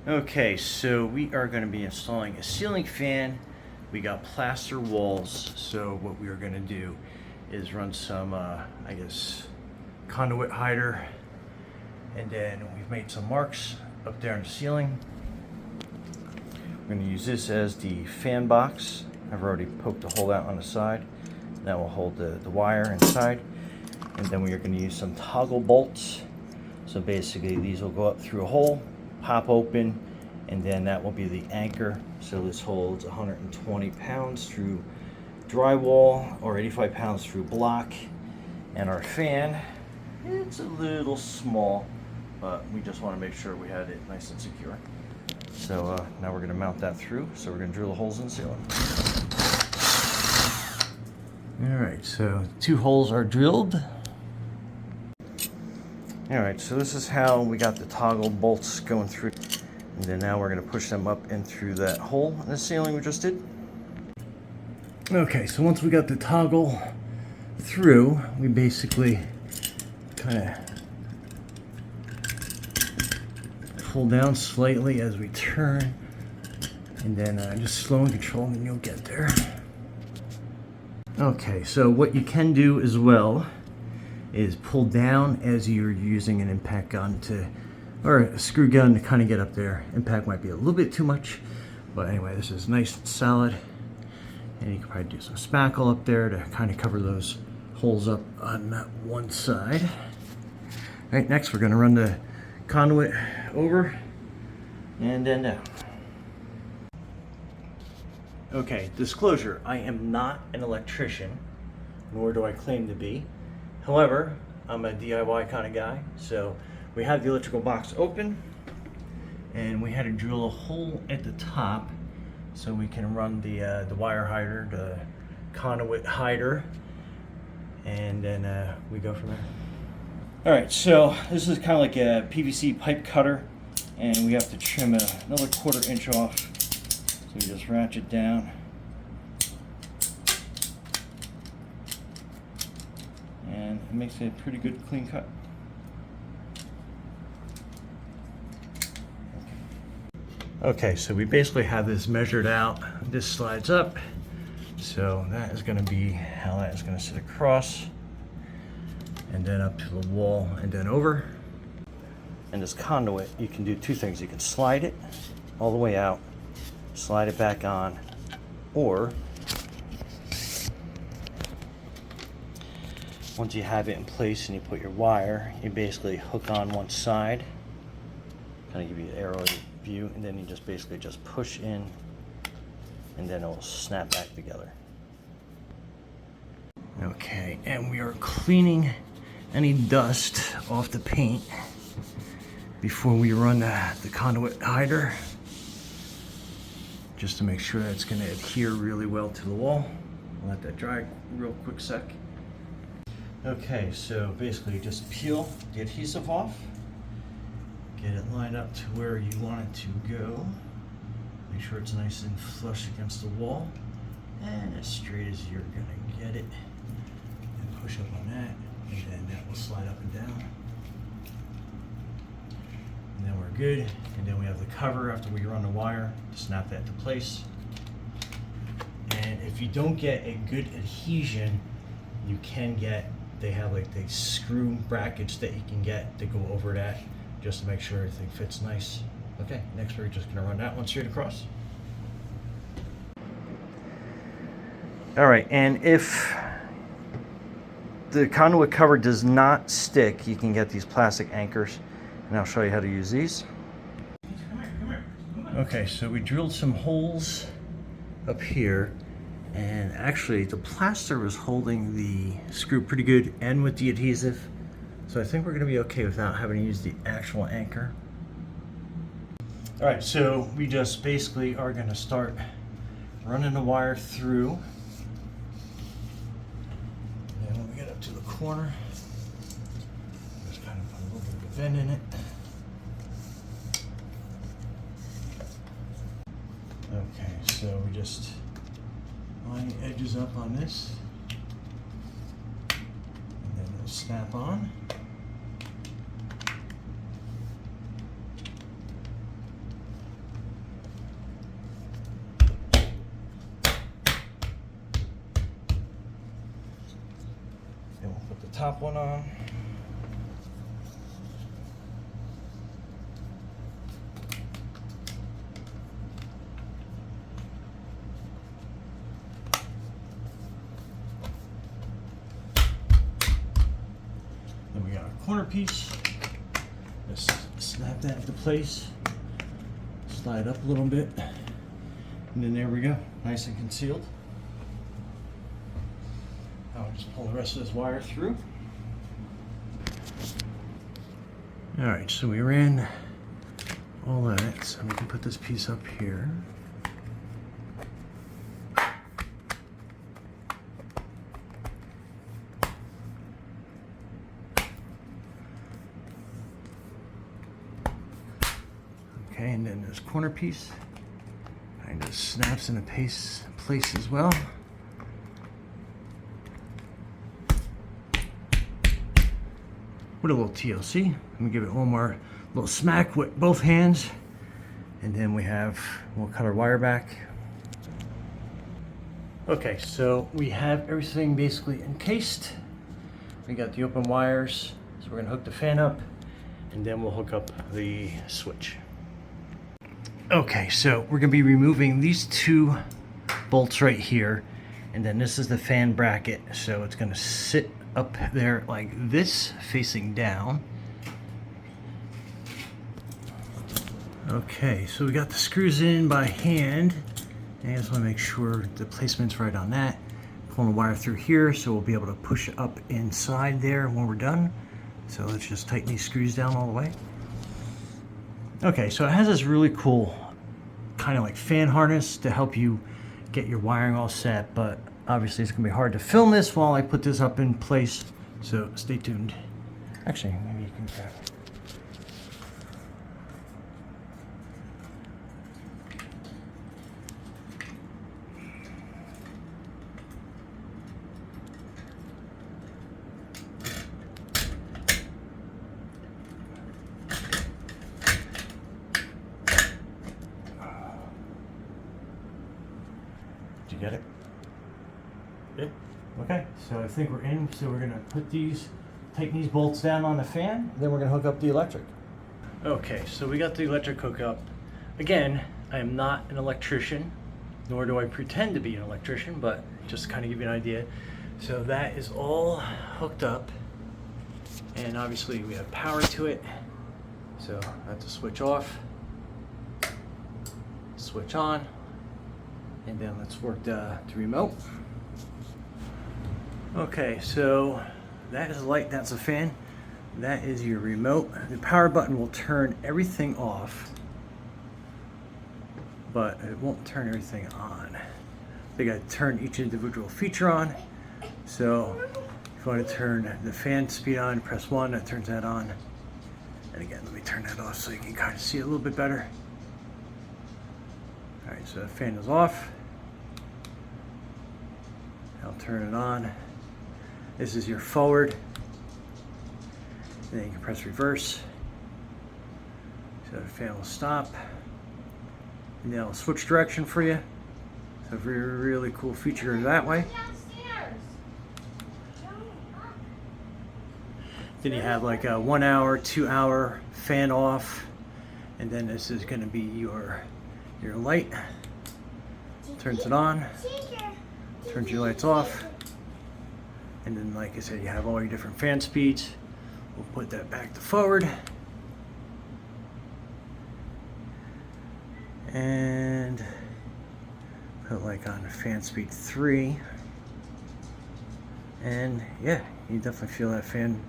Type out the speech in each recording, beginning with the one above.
Okay, so we are going to be installing a ceiling fan. We got plaster walls, so what we are going to do is run some, I guess, conduit hider, and then we've made some marks up there on the ceiling. We're going to use this as the fan box. I've already poked a hole out on the side. That will hold the wire inside. And then we are going to use some toggle bolts. So basically these will go up through a hole, pop open, and then that will be the anchor. So this holds 120 pounds through drywall or 85 pounds through block. And our fan, it's a little small, but we just want to make sure we had it nice and secure. So now we're going to mount that through. So we're going to drill the holes in the ceiling. Alright, so 2 holes are drilled. Alright, so this is how we got the toggle bolts going through. And then now we're going to push them up in through that hole in the ceiling we just did. Okay, so once we got the toggle through, we basically kind of pull down slightly as we turn. And then just slow and control, and you'll get there. Okay, so what you can do as well is pull down as you're using an impact gun or a screw gun to kind of get up there. Impact might be a little bit too much, but anyway, this is nice and solid. And you can probably do some spackle up there to kind of cover those holes up on that one side. All right, next we're going to run the conduit over and then down. Okay, disclosure, I am not an electrician, nor do I claim to be. However, I'm a DIY kind of guy, so we have the electrical box open, and we had to drill a hole at the top so we can run the wire hider, the conduit hider, and then we go from there. All right, so this is kind of like a PVC pipe cutter, and we have to trim another 1/4 inch off. So we just ratchet down. And it makes a pretty good clean cut. Okay, so we basically have this measured out. This slides up. So that is going to be how that is going to sit across. And then up to the wall and then over. And this conduit, you can do 2 things. You can slide it all the way out, slide it back on, or once you have it in place and you put your wire, you basically hook on one side, kind of give you an aero view, and then you just basically just push in, and then it will snap back together. Okay, and we are cleaning any dust off the paint before we run the conduit hider, just to make sure that it's going to adhere really well to the wall. I'll let that dry real quick sec. Okay, so basically just peel the adhesive off, get it lined up to where you want it to go, make sure it's nice and flush against the wall, and as straight as you're going to get it, and push up on that, and then that will slide up and down. And then we're good, and then we have the cover after we run the wire to snap that into place. And if you don't get a good adhesion, you can get, they have like the screw brackets that you can get to go over that, just to make sure everything fits nice. Okay, next we're just gonna run that one straight across. All right, and if the conduit cover does not stick, you can get these plastic anchors, and I'll show you how to use these. Okay, so we drilled some holes up here, and actually the plaster was holding the screw pretty good and with the adhesive, so I think we're going to be okay without having to use the actual anchor. All right, so we just basically are going to start running the wire through, and when we get up to the corner, just kind of put a little bit of a vent in it. Okay, so we just line the edges up on this, and then it'll snap on. top one on. Then we got a corner piece. Just snap that into place. Slide up a little bit. And then there we go, nice and concealed. I'll just pull the rest of this wire through. All right, so we ran all that, so we can put this piece up here. Okay, and then this corner piece kind of snaps into place as well. With a little TLC. Let me give it one more little smack with both hands. And then we'll cut our wire back. Okay, so we have everything basically encased. We got the open wires. So we're gonna hook the fan up and then we'll hook up the switch. Okay, so we're gonna be removing these two bolts right here, and then this is the fan bracket, so it's gonna sit up there like this, facing down. Okay, so we got the screws in by hand, and I just wanna make sure the placement's right on that. Pulling the wire through here, so we'll be able to push up inside there when we're done. So let's just tighten these screws down all the way. Okay, so it has this really cool kind of like fan harness to help you get your wiring all set, but obviously it's gonna be hard to film this while I put this up in place, so stay tuned. Actually, maybe you can grab it. Did you get it? Yeah. Okay, so I think we're in. So we're gonna tighten these bolts down on the fan, then we're gonna hook up the electric. Okay, so we got the electric hookup. Again, I am not an electrician, nor do I pretend to be an electrician, but just to kind of give you an idea. So that is all hooked up, and obviously we have power to it. So I have to switch off, switch on, and then let's work the remote. Okay, so that is the light, that's a fan. That is your remote. The power button will turn everything off, but it won't turn everything on. They got to turn each individual feature on. So if you want to turn the fan speed on, press 1, that turns that on. And again, let me turn that off so you can kind of see it a little bit better. All right, so the fan is off. I'll turn it on. This is your forward. And then you can press reverse. So the fan will stop. And then it'll switch direction for you. So really, really cool feature that way. Then you have like a 1 hour, 2 hour fan off. And then this is gonna be your light. Turns it on. Turns your lights off. And then, like I said, you have all your different fan speeds. We'll put that back to forward. And put like on fan speed 3. And yeah, you definitely feel that fan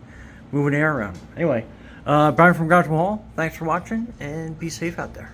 moving air around. Anyway, Brian from GarageMahal, thanks for watching and be safe out there.